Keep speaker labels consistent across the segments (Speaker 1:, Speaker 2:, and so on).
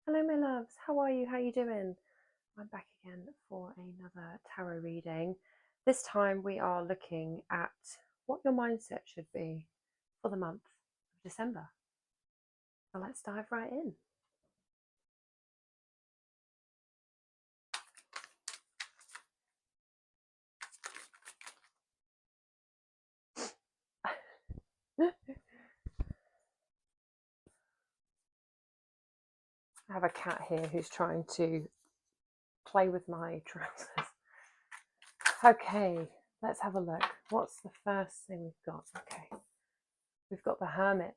Speaker 1: Hello, my loves. How are you? How are you doing? I'm back again for another tarot reading. This time we are looking at what your mindset should be for the month of December. So let's dive right in. I have a cat here who's trying to play with my trousers. Okay, let's have a look. What's the first thing we've got? Okay, we've got the Hermit.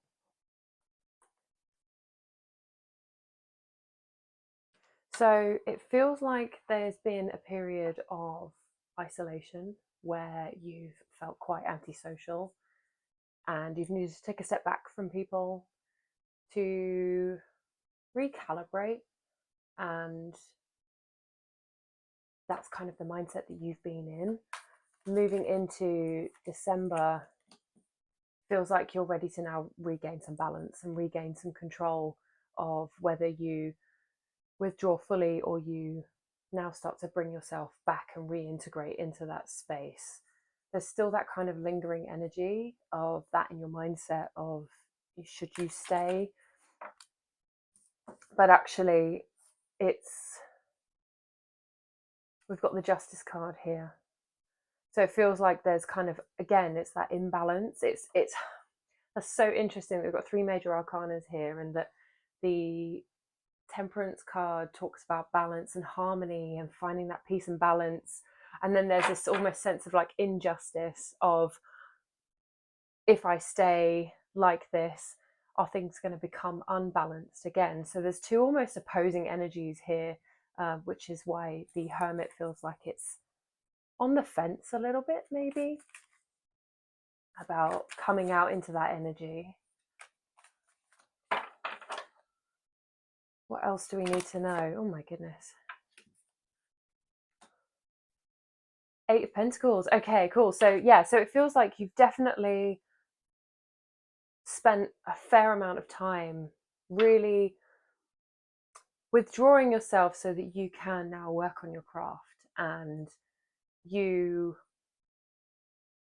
Speaker 1: So it feels like there's been a period of isolation where you've felt quite antisocial and you've needed to take a step back from people to recalibrate. And that's kind of the mindset that you've been in. Moving into December feels like you're ready to now regain some balance and regain some control of whether you withdraw fully or you now start to bring yourself back and reintegrate into that space. There's still that kind of lingering energy of that in your mindset of should you stay, but actually it's we've got the Justice card here, so it feels like there's kind of, again, it's that imbalance. It's that's so interesting. We've got three major arcanas here, and that the Temperance card talks about balance and harmony and finding that peace and balance. And then there's this almost sense of like injustice of, if I stay like this, are things going to become unbalanced again? So there's two almost opposing energies here, which is why the Hermit feels like it's on the fence a little bit, maybe, about coming out into that energy. What else do we need to know? Oh my goodness. Eight of Pentacles. Okay, cool. So yeah, so it feels like you've definitely spent a fair amount of time really withdrawing yourself so that you can now work on your craft, and you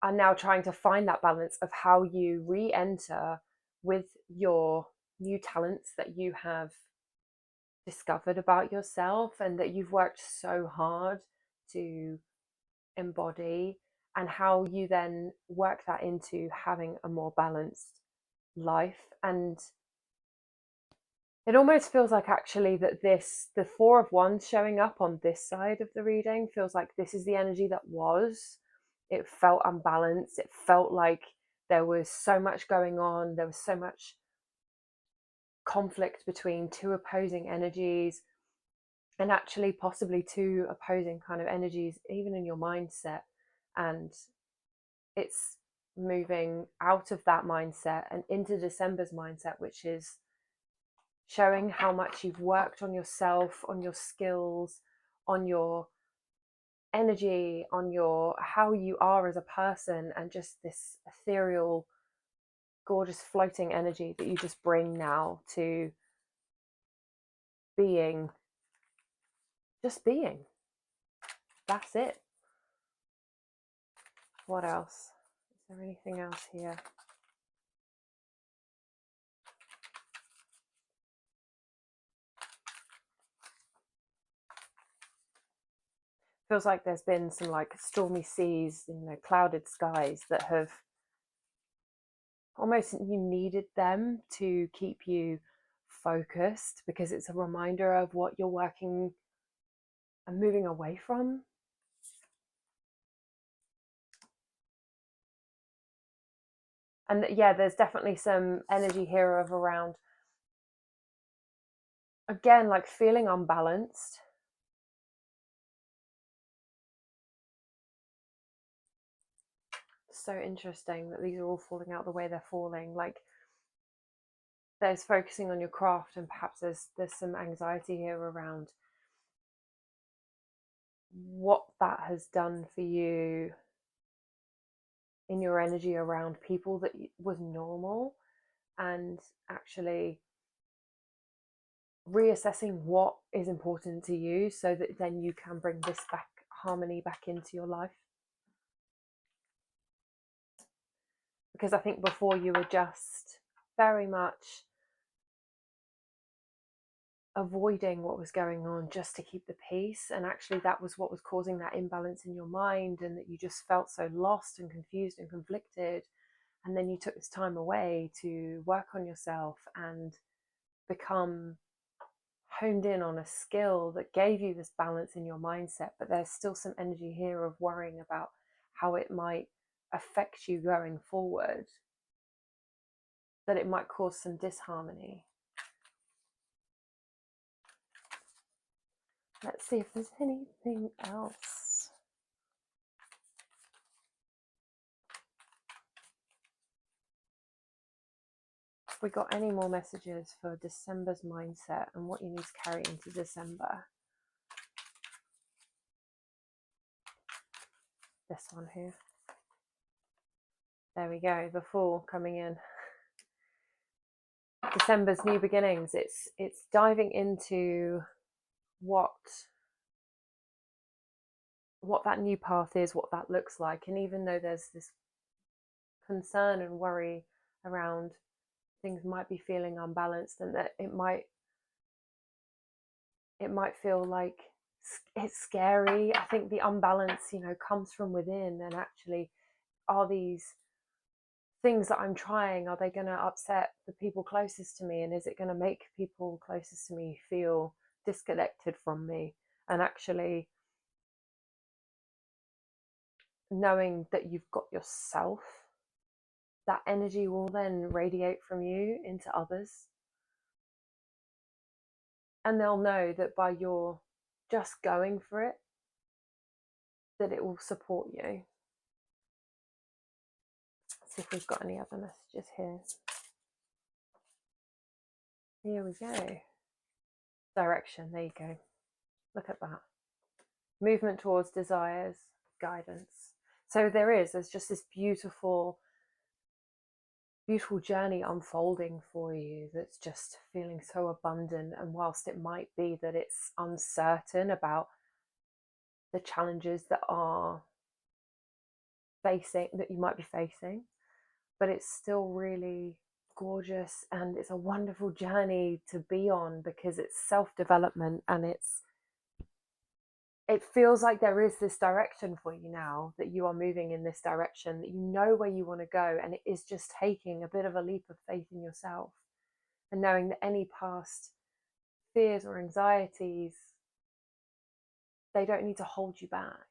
Speaker 1: are now trying to find that balance of how you re-enter with your new talents that you have discovered about yourself and that you've worked so hard to embody, and how you then work that into having a more balanced life. And it almost feels like, actually, that the Four of Wands showing up on this side of the reading feels like this is the energy that was. It felt unbalanced. It felt like there was so much going on. There was so much conflict between two opposing energies, and actually possibly two opposing kind of energies, even in your mindset. And it's moving out of that mindset and into December's mindset, which is showing how much you've worked on yourself, on your skills, on your energy, on your how you are as a person, and just this ethereal, gorgeous floating energy that you just bring now to being, just being. That's it. What else? Is there anything else here? Feels like there's been some like stormy seas, clouded skies that have almost, you needed them to keep you focused, because it's a reminder of what you're working and moving away from. And yeah, there's definitely some energy here of around, again, like feeling unbalanced. So interesting that these are all falling out the way they're falling. Like, there's focusing on your craft, and perhaps there's some anxiety here around what that has done for you in your energy around people that was normal. And actually, reassessing what is important to you so that then you can bring this harmony back into your life. Because I think before you were just very much avoiding what was going on just to keep the peace, and actually that was what was causing that imbalance in your mind, and that you just felt so lost and confused and conflicted. And then you took this time away to work on yourself and become honed in on a skill that gave you this balance in your mindset. But there's still some energy here of worrying about how it might affect you going forward, that it might cause some disharmony. Let's see if there's anything else. If we got any more messages for December's mindset and what you need to carry into December. This one here. There we go, the Fool coming in. December's new beginnings. It's diving into what that new path is, what that looks like. And even though there's this concern and worry around things might be feeling unbalanced, and that it might feel like it's scary. I think the unbalance, comes from within. And actually, are these things that I'm trying, are they going to upset the people closest to me? And is it going to make people closest to me feel disconnected from me? And actually knowing that you've got yourself, that energy will then radiate from you into others. And they'll know that by your just going for it, that it will support you. Let's see if we've got any other messages here. Here we go. Direction, there you go. Look at that. Movement towards desires, guidance. So there's just this beautiful journey unfolding for you that's just feeling so abundant. And whilst it might be that it's uncertain about the challenges that you might be facing, but it's still really gorgeous, and it's a wonderful journey to be on, because it's self-development, and it feels like there is this direction for you now, that you are moving in this direction, that you know where you want to go. And it is just taking a bit of a leap of faith in yourself, and knowing that any past fears or anxieties, they don't need to hold you back.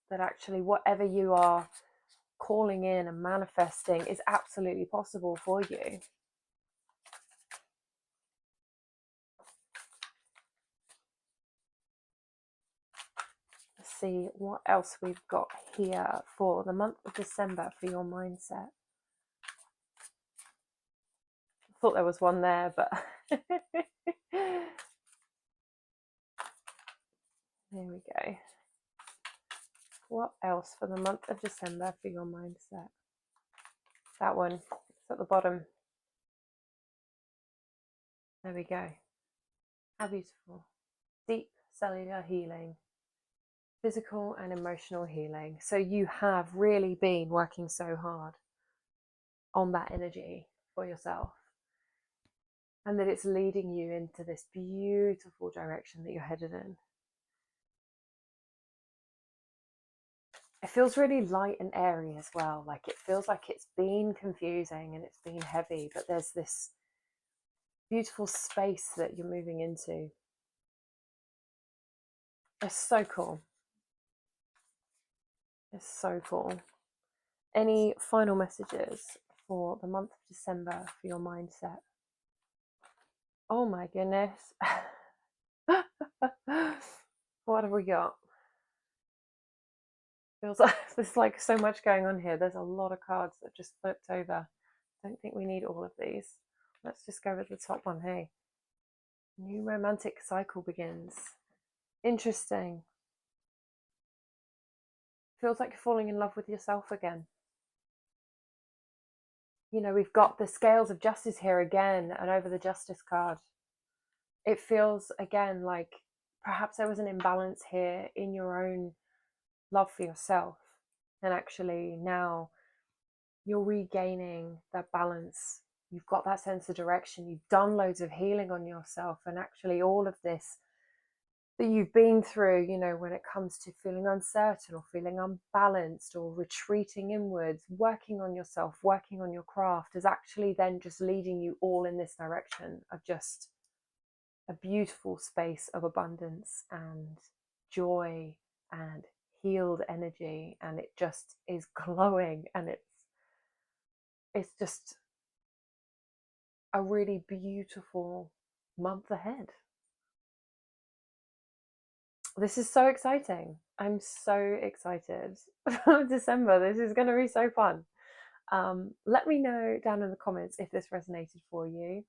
Speaker 1: That actually whatever you are calling in and manifesting is absolutely possible for you. Let's see what else we've got here for the month of December for your mindset. I thought there was one there, but there we go. What else for the month of December for your mindset? That one, it's at the bottom. There we go. How beautiful. Deep cellular healing, physical and emotional healing. So you have really been working so hard on that energy for yourself, and that it's leading you into this beautiful direction that you're headed in. It feels really light and airy as well. Like it feels like it's been confusing and it's been heavy, but there's this beautiful space that you're moving into. It's so cool. It's so cool. Any final messages for the month of December for your mindset? Oh my goodness. What have we got? Feels like there's like so much going on here. There's a lot of cards that just flipped over. Don't think we need all of these. Let's just go with the top one. Hey, new romantic cycle begins. Interesting. Feels like you're falling in love with yourself again. we've got the scales of justice here again, and over the justice card, it feels again like perhaps there was an imbalance here in your own love for yourself. And actually now you're regaining that balance. You've got that sense of direction. You've done loads of healing on yourself. And actually all of this that you've been through, when it comes to feeling uncertain or feeling unbalanced or retreating inwards, working on yourself, working on your craft, is actually then just leading you all in this direction of just a beautiful space of abundance and joy and healed energy. And it just is glowing, and it's just a really beautiful month ahead. This is so exciting. I'm so excited. December, this is going to be so fun. Let me know down in the comments if this resonated for you.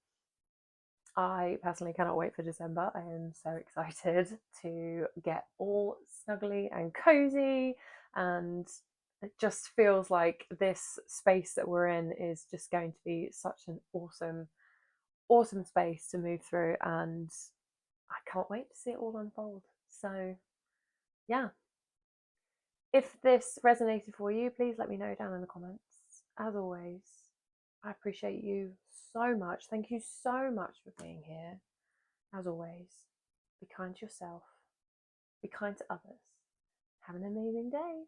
Speaker 1: I personally cannot wait for December. I am so excited to get all snuggly and cozy, and it just feels like this space that we're in is just going to be such an awesome space to move through, and I can't wait to see it all unfold. So yeah, if this resonated for you, please let me know down in the comments. As always, I appreciate you so much. Thank you so much for being here. As always, be kind to yourself, be kind to others. Have an amazing day.